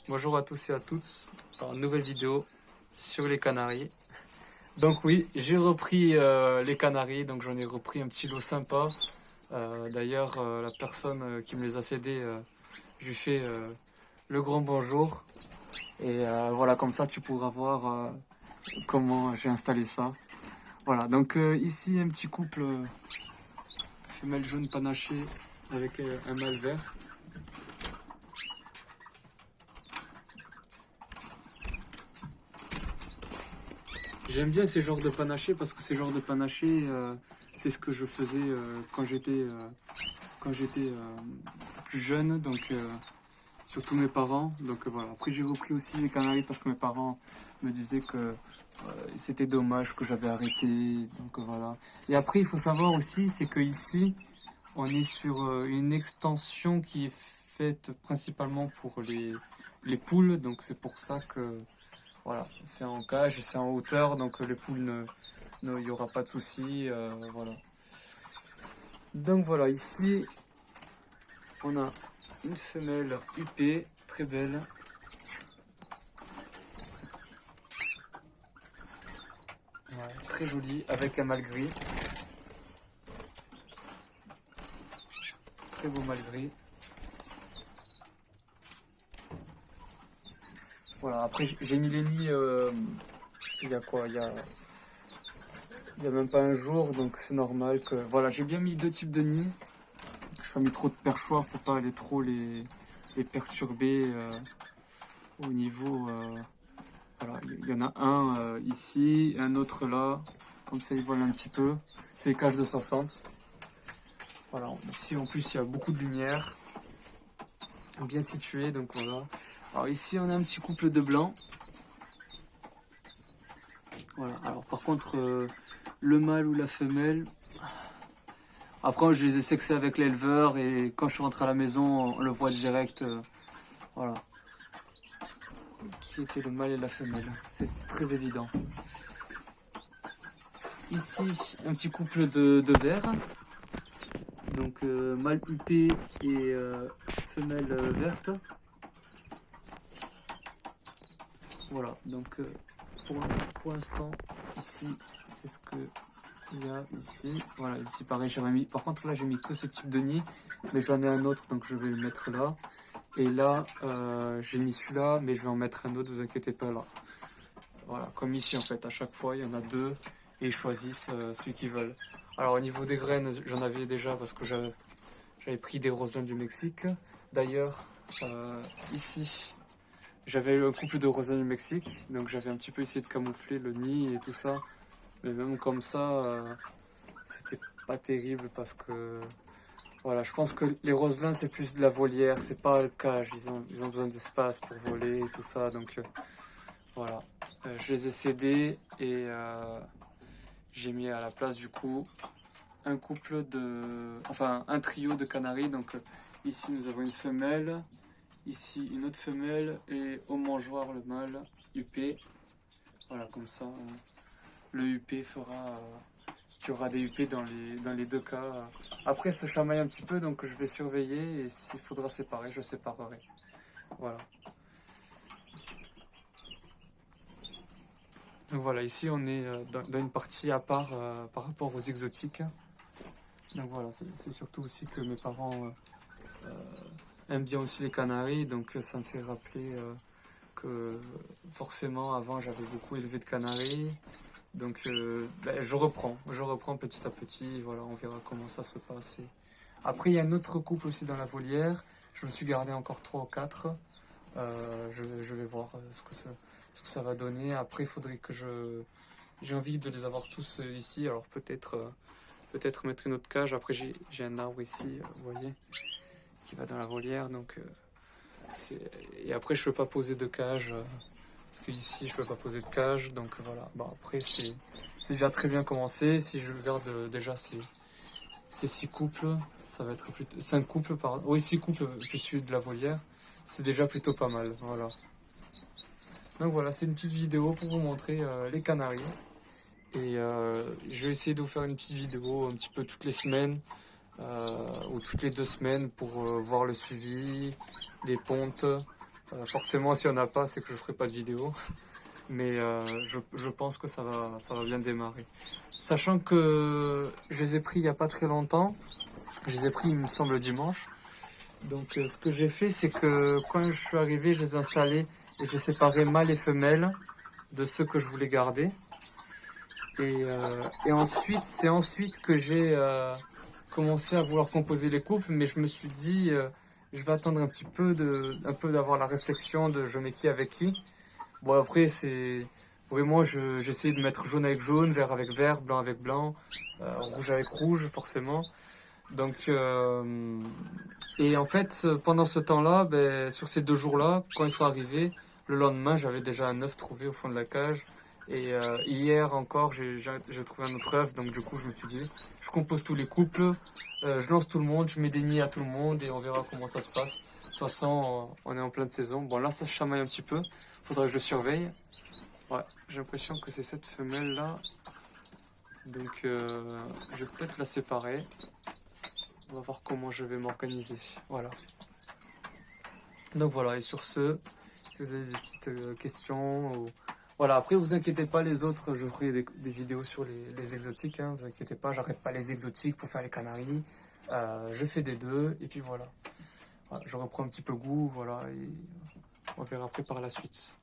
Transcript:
Bonjour à tous et à toutes pour une nouvelle vidéo sur les Canaries. Donc oui, j'ai repris les Canaries, donc j'en ai repris un petit lot sympa. D'ailleurs, la personne qui me les a cédés, je lui fais le grand bonjour. Et voilà, comme ça tu pourras voir comment j'ai installé ça. Voilà, donc ici un petit couple femelle jaune panaché avec un mâle vert. J'aime bien ces genres de panachés parce que ces genres de panachés, c'est ce que je faisais quand j'étais plus jeune, donc surtout mes parents. Donc voilà. Après j'ai repris aussi les Canaries parce que mes parents me disaient que c'était dommage que j'avais arrêté. Donc voilà. Et après il faut savoir aussi, c'est que ici on est sur une extension qui est faite principalement pour les poules. Donc c'est pour ça que voilà, c'est en cage et c'est en hauteur, donc les poules, il n'y aura pas de souci. Voilà. Donc voilà, ici, on a une femelle huppée, très belle. Ouais, très jolie, avec un mâle gris. Très beau mâle gris. Voilà, après j'ai mis les nids, il y a quoi? Il y a même pas un jour, donc c'est normal que... Voilà, j'ai bien mis deux types de nids. Je n'ai pas mis trop de perchoirs pour pas aller trop les perturber au niveau... Voilà, il y en a un ici, un autre là, comme ça ils volent un petit peu. C'est les cages de 60. Voilà, ici en plus il y a beaucoup de lumière, bien situé, donc voilà. Alors ici on a un petit couple de blancs. Voilà, alors par contre le mâle ou la femelle, après je les ai sexés avec l'éleveur et quand je suis rentré à la maison on le voit direct. Voilà. Qui était le mâle et la femelle, c'est très évident. Ici, un petit couple de vers. Donc mâle huppé et femelle verte. Voilà, donc pour l'instant, ici, c'est ce que il y a ici. Voilà, ici pareil, j'avais mis. Par contre, là, j'ai mis que ce type de nid, mais j'en ai un autre, donc je vais le mettre là. Et là, j'ai mis celui-là, mais je vais en mettre un autre, vous inquiétez pas là. Voilà, comme ici en fait, à chaque fois, il y en a deux et ils choisissent celui qu'ils veulent. Alors au niveau des graines, j'en avais déjà parce que j'avais pris des roselins du Mexique. D'ailleurs, ici, j'avais eu un couple de roselins du Mexique, donc j'avais un petit peu essayé de camoufler le nid et tout ça. Mais même comme ça, c'était pas terrible parce que voilà, je pense que les roselins c'est plus de la volière, c'est pas le cage. Ils ont besoin d'espace pour voler et tout ça, donc voilà. Je les ai cédés et j'ai mis à la place du coup un couple de, enfin un trio de canaris. Donc ici nous avons une femelle, ici une autre femelle et au mangeoire le mâle huppé. Voilà, comme ça le huppé fera qu'il y aura des huppés dans les deux cas. Après ça chamaille un petit peu, donc je vais surveiller et s'il faudra séparer, je séparerai. Voilà. Donc voilà, ici on est dans une partie à part par rapport aux exotiques. Donc voilà, c'est surtout aussi que mes parents aiment bien aussi les canaris, donc ça me fait rappeler que forcément avant j'avais beaucoup élevé de canaris. Donc ben, je reprends petit à petit, voilà, on verra comment ça se passe. Et après il y a un autre couple aussi dans la volière, je me suis gardé encore 3 ou 4. Je vais voir ce que ça va donner. Après il faudrait que j'ai envie de les avoir tous ici, alors peut-être mettre une autre cage. Après j'ai un arbre ici, vous voyez, qui va dans la volière, donc et après je peux pas poser de cage parce que ici je peux pas poser de cage, donc voilà. Bon, après c'est déjà très bien commencé. Si je regarde déjà ces 6 couples, ça va être plutôt 5 couples pardon. Oui, 6 couples issus de la volière, c'est déjà plutôt pas mal, voilà. Donc voilà, c'est une petite vidéo pour vous montrer les canaris. Et je vais essayer de vous faire une petite vidéo un petit peu toutes les semaines ou toutes les 2 semaines pour voir le suivi, les pontes, Forcément, s'il n'y en a pas, c'est que je ferai pas de vidéo. Mais je pense que ça va bien démarrer. Sachant que je les ai pris il n'y a pas très longtemps. Je les ai pris, il me semble, dimanche. Donc ce que j'ai fait, c'est que quand je suis arrivé, je les ai installés et j'ai séparé mâles et femelles de ceux que je voulais garder. Et ensuite, c'est ensuite que j'ai commencé à vouloir composer les couples, mais je me suis dit, je vais attendre un peu d'avoir la réflexion de je mets qui avec qui. Bon après, c'est vraiment, j'essaie de mettre jaune avec jaune, vert avec vert, blanc avec blanc, rouge avec rouge, forcément. Donc, et en fait, pendant ce temps-là, ben, sur ces 2 jours-là, quand ils sont arrivés, le lendemain, j'avais déjà un œuf trouvé au fond de la cage. Et hier encore, j'ai trouvé un autre œuf. Donc du coup, je me suis dit, je compose tous les couples, je lance tout le monde, je mets des nids à tout le monde et on verra comment ça se passe. De toute façon, on est en pleine saison. Bon, là, ça se chamaille un petit peu. Faudrait que je surveille. Ouais, j'ai l'impression que c'est cette femelle-là. Donc, je vais peut-être la séparer. On va voir comment je vais m'organiser. Voilà. Donc voilà, et sur ce, si vous avez des petites questions, ou... voilà, après vous inquiétez pas, les autres, je ferai des vidéos sur les exotiques, hein, vous inquiétez pas, j'arrête pas les exotiques pour faire les canaris, je fais des deux, et puis voilà. Voilà, je reprends un petit peu goût, voilà, et on verra après par la suite.